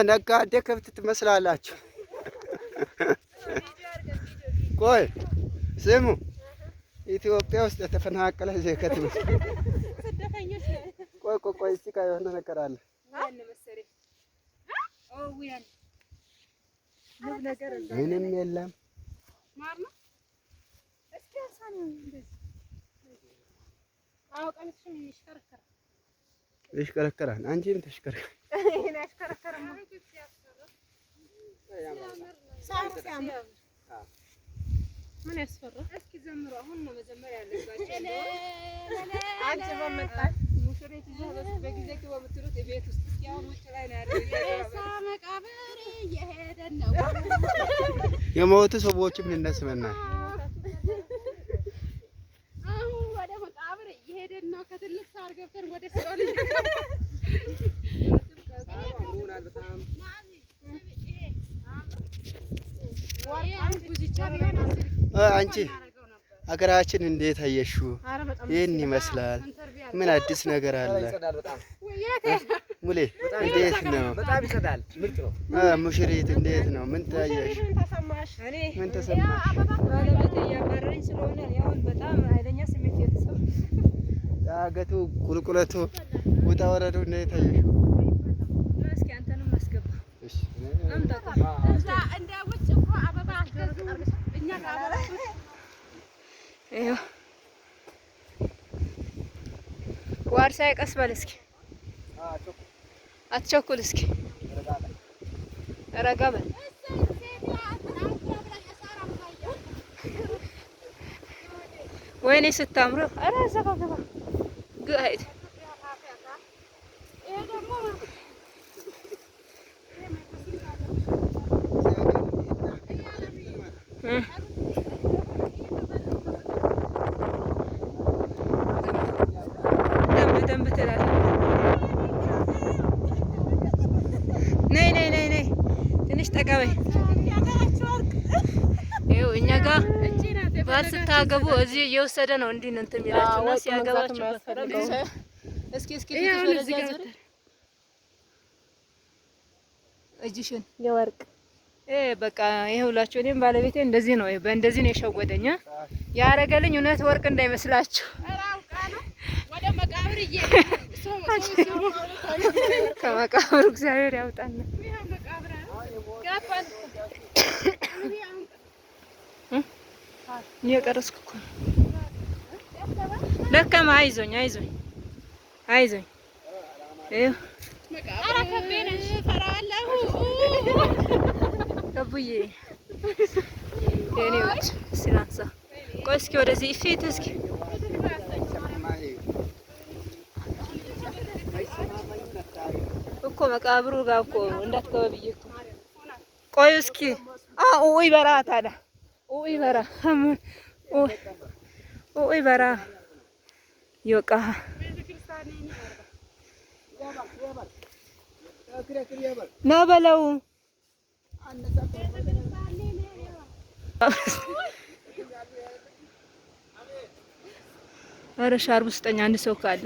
ነጋዴ ከብት ትመስላላችሁ። ቆይ ስሙ፣ ኢትዮጵያ ውስጥ የተፈናቀለ ዜጋ ትመስል። ቆይ እስቲ የሆነ ነገር አለ። ምንም የለም። ይሽከረከራል። አንቺም ተሽከረከሪ። ምን ያስፈራል? እስኪ ዘምሩ። አሁን ነው መዘመር ያለባችሁ። አንቺ በመጣሽ ሙሽሪት ይዘህ በጊዜ ግባ የምትሉት ቤት ውስጥ እስኪ አሁን ውጭ ላይ ነው ያለው። መቃብር እየሄደን ነው። የሞቱ ሰዎችም እንደስመናል። አሁን ወደ መቃብር እየሄደን ነው። ከትልቅ ሳር ገብተን ወደ ሲኦል አንቺ ሀገራችን እንዴት አየሽው? ይህን ይመስላል። ምን አዲስ ነገር አለ? ሙሌ እንዴት ነው? በጣም ይጸዳል። ምርጥ ነው። ሙሽሪት እንዴት ነው? ምን ታየሽ? ምን ተሰማሽ? ባለቤቴ እያባረረኝ ስለሆነ ያው በጣም ኃይለኛ ስሜት የተሰማኝ ዳገቱ፣ ቁልቁለቱ፣ ውጣ ወረዱ እንዴት አየሽው? እስኪ አንተንም አስገባ። እሺ አምጣጣ እንደ ውጭ እኮ አበባ እኛ ጋር ይኸው ዋርሳዬ ቀስ በል እስኪ፣ አትቸኩል እስኪ፣ ረጋ በል። ወይኔ ስታምሩ! ኧረ እዛ ጋር ገባ ግድ ደንብ ትላለህ። ነይ ትንሽ ጠጋ በይ። ይኸው እኛ ጋር ባል ስታገቡ እዚህ እየወሰደ ነው እንዲህ ነው እንትን የሚላችሁ እና ሲያገባችሁ እስኪ ወደዚህ አዙሪ እጅሽን የወርቅ በቃ ይኸውላችሁ። እኔም ባለቤቴ እንደዚህ ነው በእንደዚህ ነው የሸወደኝ ያረገልኝ። እውነት ወርቅ እንዳይመስላችሁ። ወደ መቃብር ከመቃብሩ እግዚአብሔር ያውጣን። እየቀረስኩ እኮ ደከመ። አይዞኝ ከቡዬ የኔዎች ሲላንሳ ቆይ እስኪ ወደዚህ ፊት እስኪ እኮ መቃብሩ ጋር እኮ እንዳትገባ ብዬ እኮ ቆይ እስኪ ይበራ ታዲያ ይበራ ይወቃ ና በለው። ኧረ ሻርብ ውስጠኛ አንድ ሰው ካለ